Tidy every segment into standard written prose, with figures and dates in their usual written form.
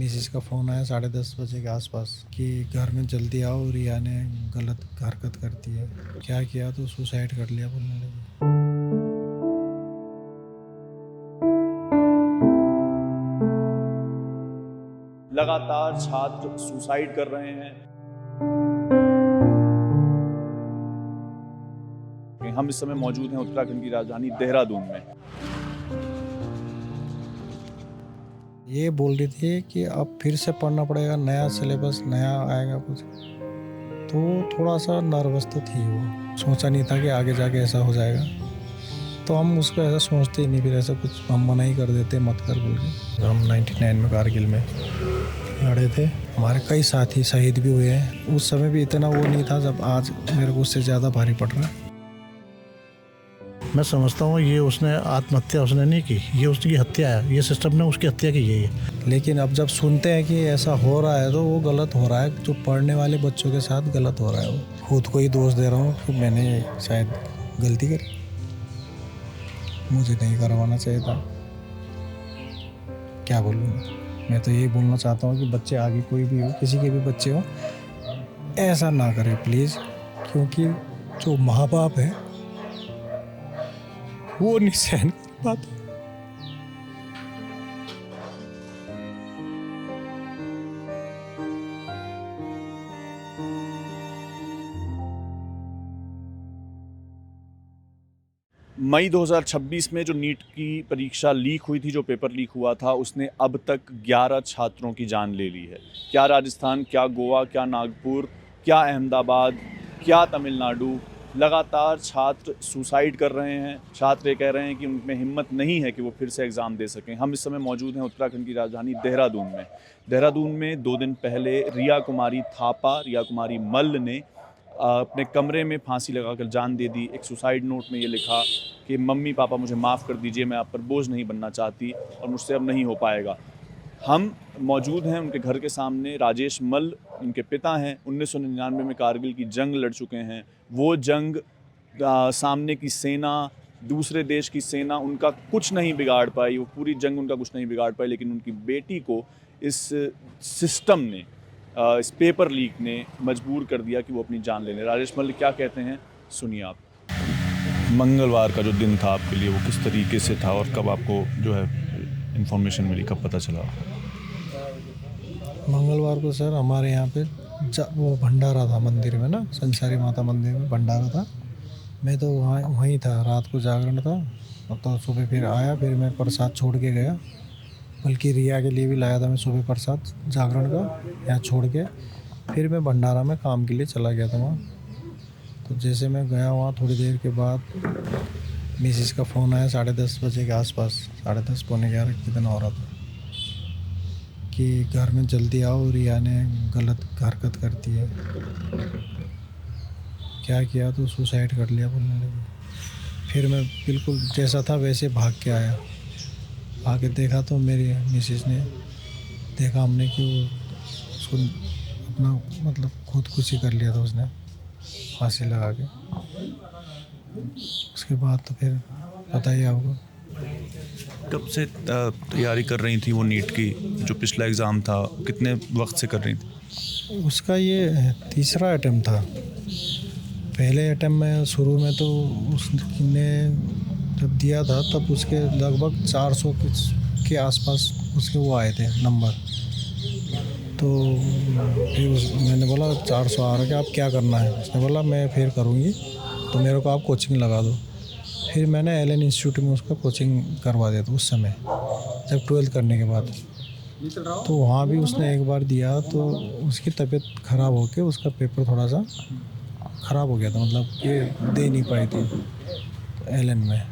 Mrs का phone आया 10:30 बजे के आसपास कि घर में जल्दी आओ, रिया ने गलत हरकत करती है। क्या किया तो सुसाइड कर लिया बोलने लगी। लगातार छात्र सुसाइड कर रहे हैं। हम इस समय मौजूद हैं उत्तराखंड की राजधानी देहरादून में। ये बोल रही थी कि अब फिर से पढ़ना पड़ेगा, नया सिलेबस नया आएगा कुछ, तो थोड़ा सा नर्वस तो थी वो। सोचा नहीं था कि आगे जाके ऐसा हो जाएगा, तो हम उसको ऐसा सोचते ही नहीं, फिर ऐसा कुछ हम मना ही कर देते मत कर बोल के। हम 99 में कारगिल में लड़े थे, हमारे कई साथी शहीद भी हुए हैं। उस समय भी इतना वो नहीं था जब आज मेरे को उससे ज़्यादा भारी पड़ रहा है। मैं समझता हूँ ये उसने आत्महत्या उसने नहीं की, ये उसकी हत्या है, ये सिस्टम ने उसकी हत्या की है। लेकिन अब जब सुनते हैं कि ऐसा हो रहा है तो वो गलत हो रहा है, जो पढ़ने वाले बच्चों के साथ गलत हो रहा है। वो खुद को ही दोष दे रहा हूँ कि मैंने शायद गलती करी, मुझे नहीं करवाना चाहिए था। क्या बोलूँ, मैं तो यही बोलना चाहता हूँ कि बच्चे आगे कोई भी हो, किसी के भी बच्चे हो, ऐसा ना करें प्लीज़, क्योंकि जो माँ बाप है वो नहीं सहन कर पाते। मई 2026 में जो नीट की परीक्षा लीक हुई थी, जो पेपर लीक हुआ था, उसने अब तक 11 छात्रों की जान ले ली है। क्या राजस्थान, क्या गोवा, क्या नागपुर, क्या अहमदाबाद, क्या तमिलनाडु, लगातार छात्र सुसाइड कर रहे हैं। छात्र ये कह रहे हैं कि उनमें हिम्मत नहीं है कि वो फिर से एग्ज़ाम दे सकें। हम इस समय मौजूद हैं उत्तराखंड की राजधानी देहरादून में। देहरादून में 2 दिन पहले रिया कुमारी मल्ल ने अपने कमरे में फांसी लगाकर जान दे दी। एक सुसाइड नोट में ये लिखा कि मम्मी पापा मुझे माफ़ कर दीजिए, मैं आप पर बोझ नहीं बनना चाहती और मुझसे अब नहीं हो पाएगा। हम मौजूद हैं उनके घर के सामने। राजेश मल्ल उनके पिता हैं। 1999 में कारगिल की जंग लड़ चुके हैं। वो जंग सामने की सेना, दूसरे देश की सेना उनका कुछ नहीं बिगाड़ पाई, वो पूरी जंग उनका कुछ नहीं बिगाड़ पाई, लेकिन उनकी बेटी को इस सिस्टम ने, इस पेपर लीक ने मजबूर कर दिया कि वो अपनी जान ले लें। राजेश मल्ल क्या कहते हैं, सुनिए आप। मंगलवार का जो दिन था आपके लिए, वो किस तरीके से था और कब आपको जो है इन्फॉर्मेशन मिली, कब पता चला? मंगलवार को सर हमारे यहाँ पे वो भंडारा था मंदिर में ना, संसारी माता मंदिर में भंडारा था। मैं तो वहीं था, रात को जागरण था, तो सुबह फिर आया, फिर मैं प्रसाद छोड़ के गया, बल्कि रिया के लिए भी लाया था मैं सुबह प्रसाद जागरण का, यहाँ छोड़ के फिर मैं भंडारा में काम के लिए चला गया था वहाँ। तो जैसे मैं गया वहाँ, थोड़ी देर के बाद मिसिस का फ़ोन आया 10:30 बजे के आसपास, 10:30 पौने 11 कितना हो रहा था, कि घर में जल्दी आओ, रिया ने गलत हरकत करती है। क्या किया तो सुसाइड कर लिया बोलने लगी। फिर मैं बिल्कुल जैसा था वैसे भाग के आया। आके देखा तो मेरी मिसिस ने देखा हमने कि वो उसको अपना मतलब खुदकुशी कर लिया था उसने, फांसी लगा के। उसके बाद तो फिर पता ही आपको। कब से तैयारी कर रही थी वो नीट की, जो पिछला एग्ज़ाम था, कितने वक्त से कर रही थी? उसका ये तीसरा अटेम्प्ट था। पहले अटेम्प्ट में शुरू में तो उसने जब दिया था तब उसके लगभग 400 के आसपास उसके वो आए थे नंबर। तो फिर मैंने बोला 400 आ रहा है, आप क्या करना है? उसने बोला मैं फिर करूँगी, तो मेरे को आप कोचिंग लगा दो। फिर मैंने एलन इंस्टीट्यूट में उसका कोचिंग करवा दिया था उस समय, जब 12th करने के बाद। तो वहाँ भी उसने एक बार दिया तो उसकी तबीयत ख़राब होकर उसका पेपर थोड़ा सा ख़राब हो गया था, मतलब ये दे नहीं पाई थी एलन में,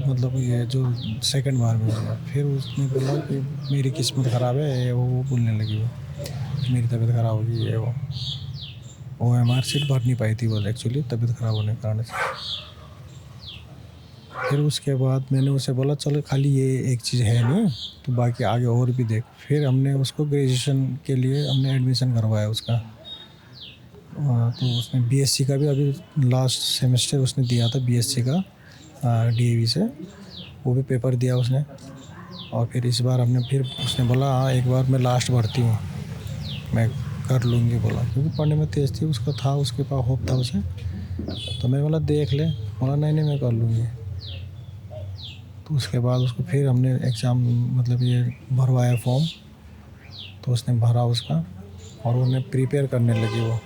मतलब ये जो सेकंड बार में। फिर उसने बोला कि मेरी किस्मत ख़राब है, वो बोलने लगी, वो मेरी तबीयत ख़राब होगी, ये वो OMR सीट भर नहीं पाई थी वो, एक्चुअली तबीयत ख़राब होने के कारण से। फिर उसके बाद मैंने उसे बोला चलो खाली ये एक चीज़ है नहीं, तो बाकी आगे और भी देख। फिर हमने उसको ग्रेजुएशन के लिए हमने एडमिशन करवाया उसका। तो उसने BSc का भी अभी लास्ट सेमेस्टर उसने दिया था, BSc का DAV से, वो भी पेपर दिया उसने। और फिर इस बार हमने फिर उसने बोला हाँ एक बार मैं लास्ट भर्ती हूँ, मैं कर लूँगी बोला, क्योंकि पढ़ने में तेज़ थी, उसका था, उसके पास होप था उसे। तो मैंने बोला देख ले, बोला नहीं नहीं मैं कर लूँगी। तो उसके बाद उसको फिर हमने एग्ज़ाम मतलब ये भरवाया फॉर्म, तो उसने भरा उसका और उन्हें प्रिपेयर करने लगी वो।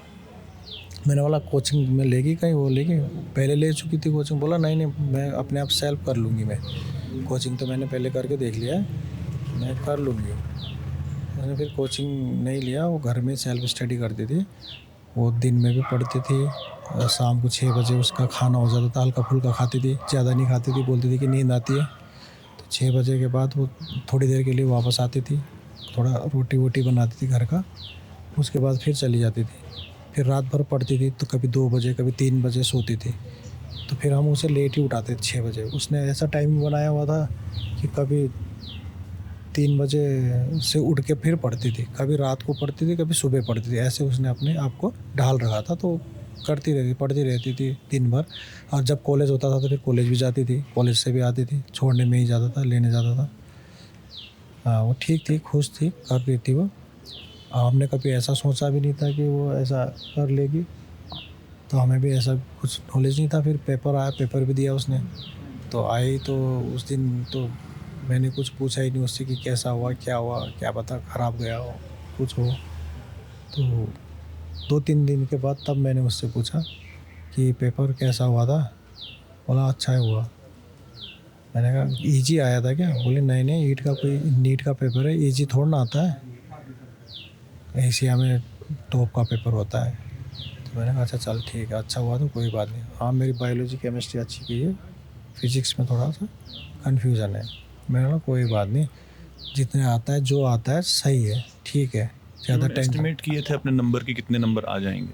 मैंने बोला कोचिंग में लेगी कहीं, वो लेगी, पहले ले चुकी थी कोचिंग, बोला नहीं नहीं मैं अपने आप सेल्फ कर लूँगी, मैं कोचिंग तो मैंने पहले करके देख लिया है, मैं कर लूँगी। मैंने फिर कोचिंग नहीं लिया, वो घर में सेल्फ स्टडी करती थी, वो दिन में भी पढ़ती थी, शाम को 6 बजे उसका खाना हो जाता था, हल्का फुल्का खाती थी, ज़्यादा नहीं खाती थी, बोलती थी कि नींद आती है। तो 6 बजे के बाद वो थोड़ी देर के लिए वापस आती थी, थोड़ा रोटी वोटी बनाती थी घर का, उसके बाद फिर चली जाती थी। फिर रात भर पढ़ती थी, तो कभी 2 बजे कभी 3 बजे सोती थी। तो फिर हम उसे लेट ही उठाते थे 6 बजे। उसने ऐसा टाइम बनाया हुआ था कि कभी 3 बजे से उठ के फिर पढ़ती थी, कभी रात को पढ़ती थी, कभी सुबह पढ़ती थी, ऐसे उसने अपने आप को ढाल रखा था। तो करती रहती, पढ़ती रहती थी दिन भर। और जब कॉलेज होता था तो फिर कॉलेज भी जाती थी, कॉलेज से भी आती थी, छोड़ने में ही जाता था, लेने जाता था। हाँ वो ठीक थी, खुश थी, कर रही थी वो। हमने कभी ऐसा सोचा भी नहीं था कि वो ऐसा कर लेगी, तो हमें भी ऐसा कुछ नॉलेज नहीं था। फिर पेपर आया, पेपर भी दिया उसने, तो आई तो उस दिन तो मैंने कुछ पूछा ही नहीं उससे कि कैसा हुआ, क्या पता ख़राब गया हो, कुछ हो। तो 2-3 दिन के बाद तब मैंने उससे पूछा कि पेपर कैसा हुआ था, बोला अच्छा ही हुआ। मैंने कहा इजी आया था क्या, बोले नहीं नहीं नीट का पेपर है, इजी थोड़ा ना आता है, एशिया में टॉप का पेपर होता है। तो मैंने कहा अच्छा चल ठीक है, अच्छा हुआ तो कोई बात नहीं। हाँ मेरी बायोलॉजी केमिस्ट्री अच्छी गई है, फिजिक्स में थोड़ा सा कन्फ्यूज़न है। मैंने कहा कोई बात नहीं, जितने आता है जो आता है सही है, ठीक है, ज़्यादा टेंशन। एस्टिमेट किए थे अपने नंबर के कितने नंबर आ जाएंगे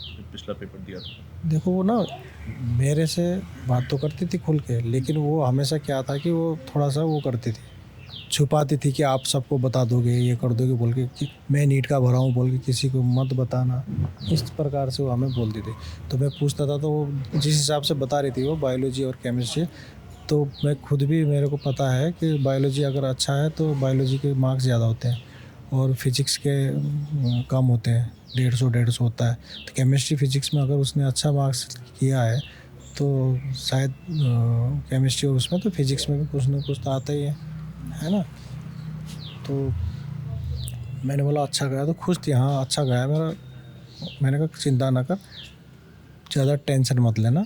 जब पिछला पेपर दिया था? देखो वो ना मेरे से बात तो करती थी खुल के, लेकिन वो हमेशा क्या था कि वो थोड़ा सा वो करती थी, छुपाती थी कि आप सबको बता दोगे, ये कर दोगे बोल के, कि मैं नीट का भरा हूँ बोल के किसी को मत बताना, इस प्रकार से वो हमें बोलती थी। तो मैं पूछता था तो वो जिस हिसाब से बता रही थी वो बायोलॉजी और केमिस्ट्री, तो मैं खुद भी, मेरे को पता है कि बायोलॉजी अगर अच्छा है तो बायोलॉजी के मार्क्स ज़्यादा होते हैं और फिजिक्स के कम होते हैं, 150 होता है। तो केमिस्ट्री फिजिक्स में अगर उसने अच्छा मार्क्स किया है तो शायद केमिस्ट्री और उसमें तो फिजिक्स में भी कुछ ना कुछ तो आता ही है ना। तो मैंने बोला अच्छा गया, तो खुश थी, हाँ अच्छा गया मेरा। मैंने कहा चिंता ना कर, ज़्यादा टेंशन मत लेना।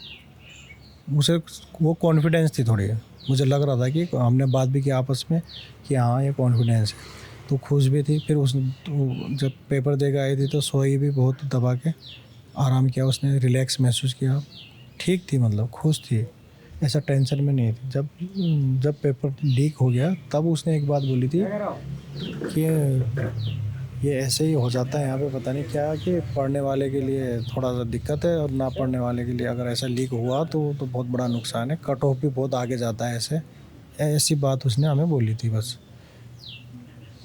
मुझे वो कॉन्फिडेंस थी थोड़ी, मुझे लग रहा था कि हमने बात भी की आपस में कि हाँ ये कॉन्फिडेंस है, तो खुश भी थी। फिर उसने तो जब पेपर देकर आई थी तो सोई भी बहुत दबा के, आराम किया उसने, रिलैक्स महसूस किया, ठीक थी, मतलब खुश थी, ऐसा टेंशन में नहीं थी। जब पेपर लीक हो गया तब उसने एक बात बोली थी कि ये ऐसे ही हो जाता है यहाँ पे, पता नहीं क्या, कि पढ़ने वाले के लिए थोड़ा सा दिक्कत है और ना पढ़ने वाले के लिए अगर ऐसा लीक हुआ तो बहुत बड़ा नुकसान है, कट ऑफ भी बहुत आगे जाता है, ऐसी बात उसने हमें बोली थी बस।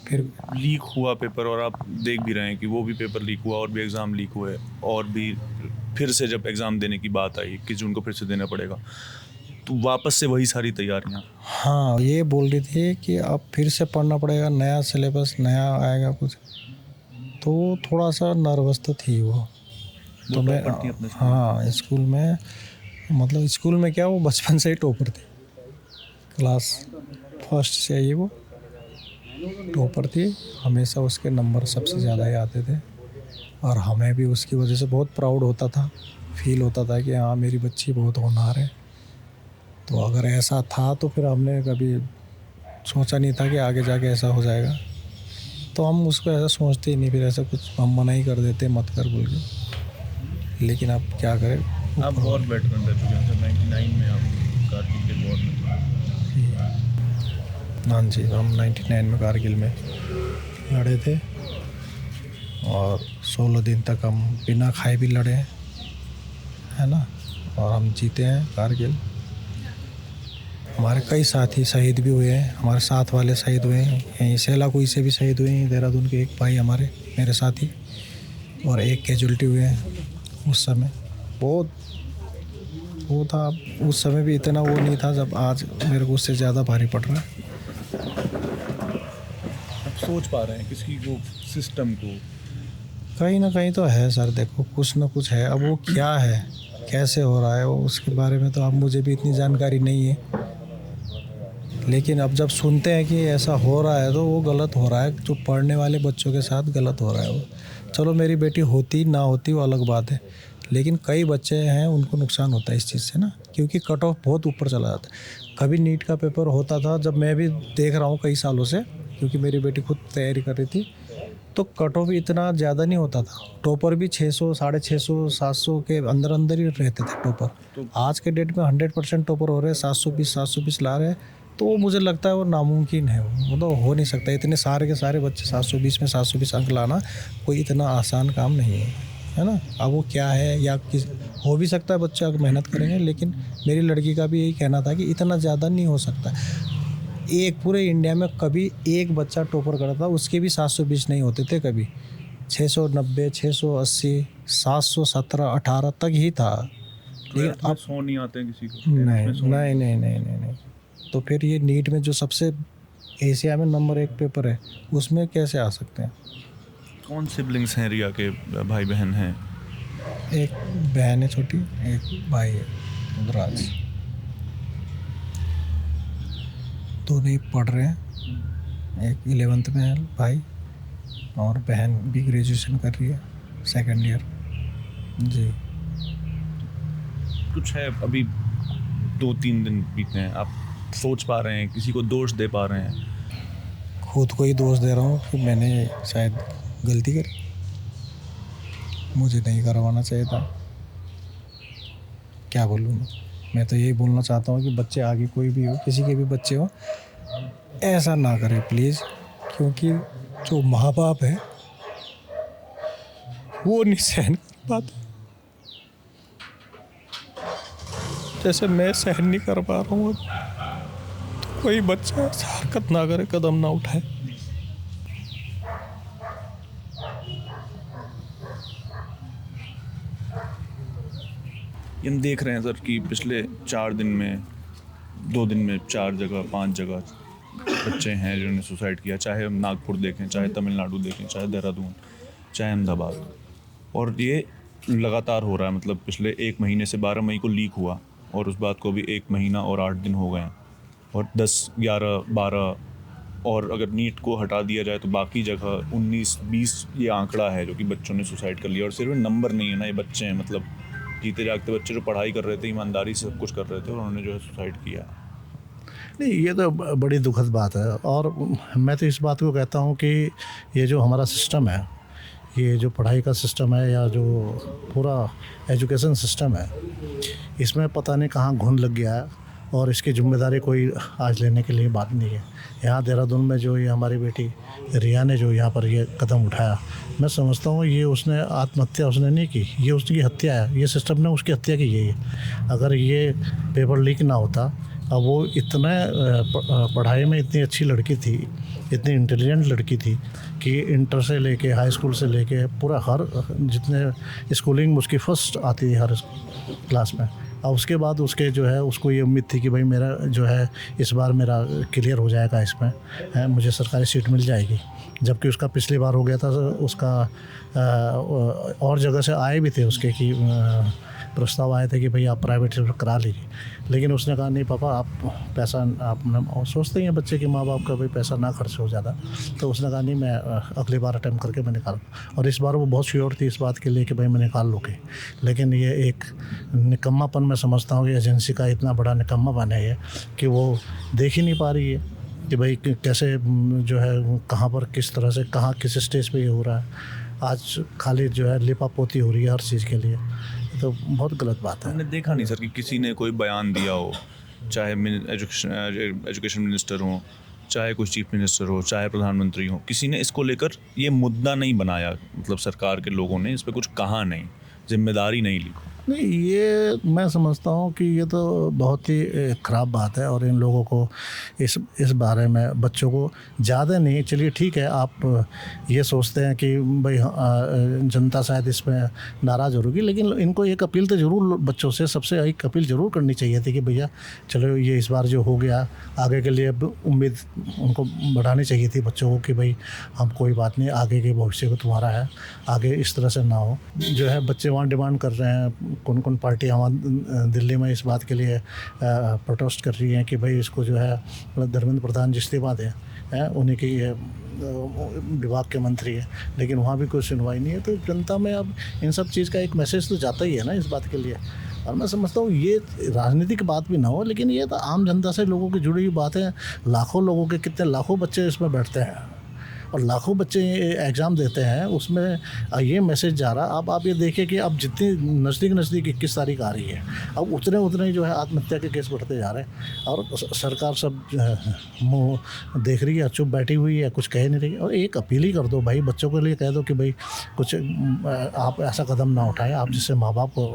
फिर लीक हुआ पेपर और आप देख भी रहे हैं कि वो भी पेपर लीक हुआ और भी एग्ज़ाम लीक हुए, और भी फिर से जब एग्ज़ाम देने की बात आई कि जून को फिर से देना पड़ेगा, तो वापस से वही सारी तैयारियाँ। हाँ ये बोल रही थी कि अब फिर से पढ़ना पड़ेगा, नया सिलेबस नया आएगा कुछ, तो थोड़ा सा नर्वस तो थी वो। तो मैं टॉपर थी अपने स्कूल हाँ स्कूल में, मतलब स्कूल में क्या, वो बचपन से ही टॉपर थी, क्लास फर्स्ट से ही वो टॉपर थी, हमेशा उसके नंबर सबसे ज़्यादा ही आते थे। और हमें भी उसकी वजह से बहुत प्राउड होता था, फील होता था कि हाँ मेरी बच्ची बहुत होनहार है। तो अगर ऐसा था तो फिर हमने कभी सोचा नहीं था कि आगे जाके ऐसा हो जाएगा, तो हम उसको ऐसा सोचते ही नहीं, फिर ऐसा कुछ हम मना ही कर देते मत कर बोल के। लेकिन अब क्या करें, आप वॉर वेटरन रह चुके हैं सर, 99 में आप कारगिल के वॉर में। हाँ जी, हम 99 में कारगिल में लड़े थे और 16 दिन तक हम बिना खाए भी लड़े हैं, है ना, और हम जीते हैं कारगिल। हमारे कई साथी शहीद भी हुए हैं, हमारे साथ वाले शहीद हुए हैं, यहीं सेलाकुई से भी शहीद हुए हैं, देहरादून के एक भाई हमारे, मेरे साथी, और एक कैजुअल्टी हुए हैं। उस समय बहुत वो था, उस समय भी इतना वो नहीं था जब आज मेरे को उससे ज़्यादा भारी पड़ रहा है। सोच पा रहे हैं किसी को सिस्टम को? कहीं ना कहीं तो है सर, देखो कुछ ना कुछ है। अब वो क्या है, कैसे हो रहा है, वो उसके बारे में तो अब मुझे भी इतनी जानकारी नहीं है। लेकिन अब जब सुनते हैं कि ऐसा हो रहा है तो वो गलत हो रहा है, जो पढ़ने वाले बच्चों के साथ गलत हो रहा है वो। चलो मेरी बेटी होती ना होती वो अलग बात है, लेकिन कई बच्चे हैं उनको नुकसान होता है इस चीज़ से ना, क्योंकि कट ऑफ बहुत ऊपर चला जाता है। कभी नीट का पेपर होता था, जब मैं भी देख रहा हूँ कई सालों से, क्योंकि मेरी बेटी खुद तैयारी कर रही थी, तो कट ऑफ इतना ज़्यादा नहीं होता था। टॉपर भी 600, 650, 700 के अंदर अंदर ही रहते थे टॉपर। तो आज के डेट में 100% टॉपर हो रहे हैं, 720 ला रहे हैं। तो वो मुझे लगता है वो नामुमकिन है, वो तो हो नहीं सकता। इतने सारे के सारे बच्चे 720 में 720 अंक लाना कोई इतना आसान काम नहीं है ना। अब वो क्या है या किस हो भी सकता है, बच्चे अगर मेहनत करेंगे, लेकिन मेरी लड़की का भी यही कहना था कि इतना ज़्यादा नहीं हो सकता। एक पूरे इंडिया में कभी एक बच्चा टॉपर करता था, उसके भी 720 नहीं होते थे कभी। 690, 680, 717, 18 तक ही था। लेकिन अब 100 नहीं आते हैं किसी को? नहीं। तो फिर ये नीट में जो सबसे एशिया में नंबर 1 पेपर है, उसमें कैसे आ सकते हैं? कौन सिबलिंग्स हैं रिया के, भाई बहन हैं? एक बहन है छोटी, एक भाई है रुद्राज। दोनों ही पढ़ रहे हैं। एक 11th में है भाई, और बहन भी ग्रेजुएशन कर रही है, 2nd ईयर। जी। कुछ है, अभी 2-3 दिन बीते हैं, आप सोच पा रहे हैं, किसी को दोष दे पा रहे हैं? खुद को ही दोष दे रहा हूँ कि मैंने शायद गलती करी, मुझे नहीं करवाना चाहिए था। क्या बोलूँ मैं तो यही बोलना चाहता हूँ कि बच्चे आगे कोई भी हो, किसी के भी बच्चे हो, ऐसा ना करें प्लीज़। क्योंकि जो माँ बाप है वो नहीं सहन कर पाते, जैसे मैं सहन नहीं कर पा रहा हूँ। तो कोई बच्चा ऐसा हरकत ना करे, कदम ना उठाए। हम देख रहे हैं सर कि पिछले 4 दिन में, 2 दिन में 4 जगह 5 जगह बच्चे हैं जिन्होंने सुसाइड किया। चाहे हम नागपुर देखें, चाहे तमिलनाडु देखें, चाहे देहरादून, चाहे अहमदाबाद, और ये लगातार हो रहा है। मतलब पिछले 1 महीने से 12 मई को लीक हुआ, और उस बात को भी 1 महीना और 8 दिन हो गए हैं, और 10, 11, 12, और अगर नीट को हटा दिया जाए तो बाकी जगह 19, 20 ये आंकड़ा है जो कि बच्चों ने सुसाइड कर लिया। और सिर्फ नंबर नहीं है ना, ये बच्चे हैं, मतलब जीते जागते बच्चे जो पढ़ाई कर रहे थे, ईमानदारी से सब कुछ कर रहे थे, और उन्होंने जो है सुसाइड किया। नहीं, ये तो बड़ी दुखद बात है। और मैं तो इस बात को कहता हूँ कि ये जो हमारा सिस्टम है, ये जो पढ़ाई का सिस्टम है, या जो पूरा एजुकेशन सिस्टम है, इसमें पता नहीं कहाँ घुन लग गया है, और इसकी जिम्मेदारी कोई आज लेने के लिए बात नहीं है। यहाँ देहरादून में जो ये हमारी बेटी रिया ने जो यहाँ पर ये कदम उठाया, मैं समझता हूँ ये उसने आत्महत्या उसने नहीं की, ये उसकी हत्या है। ये सिस्टम ने उसकी हत्या की है। अगर ये पेपर लीक ना होता, अब वो इतने पढ़ाई में इतनी अच्छी लड़की थी, इतनी इंटेलिजेंट लड़की थी कि इंटर से लेके हाई स्कूल से लेके पूरा हर जितने स्कूलिंग उसकी फ़र्स्ट आती थी हर क्लास में। और उसके बाद उसके जो है उसको ये उम्मीद थी कि भाई मेरा जो है इस बार मेरा क्लियर हो जाएगा, इसमें है मुझे सरकारी सीट मिल जाएगी। जबकि उसका पिछली बार हो गया था, उसका और जगह से आए भी थे उसके कि प्रस्ताव आए थे कि भाई आप प्राइवेट से करा लीजिए, लेकिन उसने कहा नहीं पापा, आप पैसा आप सोचते ही हैं बच्चे के माँ बाप का भाई पैसा ना खर्च हो ज़्यादा। तो उसने कहा नहीं, मैं अगली बार अटैम्प्ट करके मैं निकाल। और इस बार वो बहुत श्योर थी इस बात के लिए कि भाई मैं निकाल लूँगी। लेकिन ये एक निकम्मापन मैं समझता हूँ कि एजेंसी का इतना बड़ा निकम्मापन है ये, कि वो देख ही नहीं पा रही है कि भाई कैसे जो है कहाँ पर किस तरह से कहाँ किस स्टेज पे ये हो रहा है। आज खाली जो है लिपा पोती हो रही है हर चीज़ के लिए, तो बहुत गलत बात है। हमने देखा नहीं सर कि किसी ने कोई बयान दिया हो, चाहे एजुकेशन मिनिस्टर हो, चाहे कोई चीफ मिनिस्टर हो, चाहे प्रधानमंत्री हो, किसी ने इसको लेकर ये मुद्दा नहीं बनाया। मतलब सरकार के लोगों ने इस पर कुछ कहा नहीं, जिम्मेदारी नहीं ली। नहीं, ये मैं समझता हूँ कि ये तो बहुत ही ख़राब बात है, और इन लोगों को इस बारे में बच्चों को ज़्यादा नहीं, चलिए ठीक है, आप ये सोचते हैं कि भाई जनता शायद इसमें नाराज़ होगी, लेकिन इनको एक अपील तो ज़रूर बच्चों से सबसे एक अपील ज़रूर करनी चाहिए थी कि भैया चलो ये इस बार जो हो गया, आगे के लिए अब उम्मीद उनको बढ़ानी चाहिए थी बच्चों को कि भाई हम कोई बात नहीं, आगे के भविष्य को तुम्हारा है, आगे इस तरह से ना हो। जो है बच्चे वहाँ डिमांड कर रहे हैं, कौन कौन पार्टियाँ वहाँ दिल्ली में इस बात के लिए प्रोटेस्ट कर रही हैं कि भाई इसको जो है धर्मेंद्र प्रधान जी इस्तीफा दें, उन्हीं की विभाग के मंत्री है, लेकिन वहाँ भी कोई सुनवाई नहीं है। तो जनता में अब इन सब चीज़ का एक मैसेज तो जाता ही है ना इस बात के लिए। और मैं समझता हूँ ये राजनीतिक बात भी ना हो, लेकिन ये तो आम जनता से लोगों की जुड़ी हुई बात है। लाखों लोगों के, कितने लाखों बच्चे इसमें बैठते हैं और लाखों बच्चे एग्ज़ाम देते हैं, उसमें ये मैसेज जा रहा। अब आप ये देखिए कि अब जितनी नज़दीक 21 तारीख आ रही है, अब उतने जो है आत्महत्या के केस बढ़ते जा रहे हैं, और सरकार सब मुँह देख रही है, चुप बैठी हुई है, कुछ कह नहीं रही। और एक अपील ही कर दो भाई, बच्चों के लिए कह दो कि भाई कुछ आप ऐसा कदम ना उठाएं, आप जिससे माँ बाप को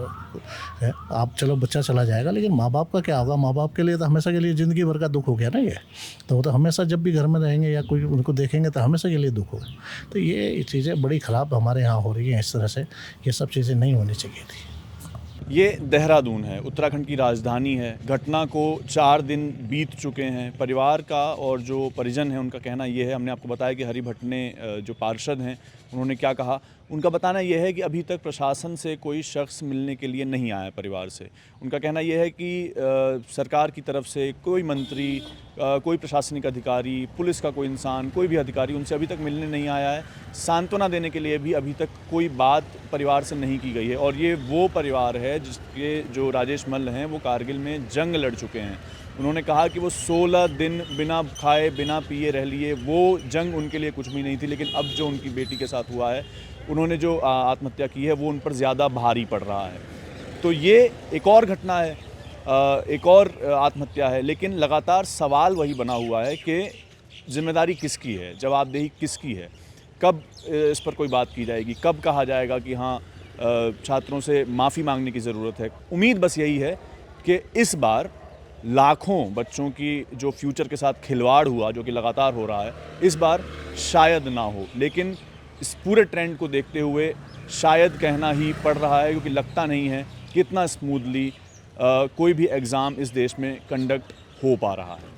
आप, चलो बच्चा चला जाएगा, लेकिन माँ बाप का क्या होगा? माँ बाप के लिए तो हमेशा के लिए ज़िंदगी भर का दुख हो गया ना ये। तो वो तो हमेशा जब भी घर में रहेंगे या कोई उनको देखेंगे तो हमेशा के लिए दुख होगा। तो ये चीज़ें बड़ी ख़राब हमारे यहाँ हो रही हैं इस तरह से, ये सब चीज़ें नहीं होनी चाहिए थी। ये देहरादून है, उत्तराखंड की राजधानी है। घटना को 4 दिन बीत चुके हैं। परिवार का और जो परिजन है उनका कहना ये है, हमने आपको बताया कि हरि भटने जो पार्षद हैं उन्होंने क्या कहा। उनका बताना यह है कि अभी तक प्रशासन से कोई शख्स मिलने के लिए नहीं आया परिवार से। उनका कहना यह है कि सरकार की तरफ से कोई मंत्री, कोई प्रशासनिक अधिकारी, पुलिस का कोई इंसान, कोई भी अधिकारी उनसे अभी तक मिलने नहीं आया है। सांत्वना देने के लिए भी अभी तक कोई बात परिवार से नहीं की गई है। और ये वो परिवार है जिसके जो राजेश मल्ल हैं वो कारगिल में जंग लड़ चुके हैं। उन्होंने कहा कि वो 16 दिन बिना खाए बिना पिए रह लिए, वो जंग उनके लिए कुछ भी नहीं थी। लेकिन अब जो उनकी बेटी के साथ हुआ है, उन्होंने जो आत्महत्या की है वो उन पर ज़्यादा भारी पड़ रहा है। तो ये एक और घटना है, एक और आत्महत्या है। लेकिन लगातार सवाल वही बना हुआ है कि जिम्मेदारी किसकी है, जवाबदेही किसकी है, कब इस पर कोई बात की जाएगी, कब कहा जाएगा कि हाँ छात्रों से माफ़ी मांगने की ज़रूरत है। उम्मीद बस यही है कि इस बार लाखों बच्चों की जो फ्यूचर के साथ खिलवाड़ हुआ, जो कि लगातार हो रहा है, इस बार शायद ना हो। लेकिन इस पूरे ट्रेंड को देखते हुए शायद कहना ही पड़ रहा है, क्योंकि लगता नहीं है कि इतना स्मूथली कोई भी एग्ज़ाम इस देश में कंडक्ट हो पा रहा है।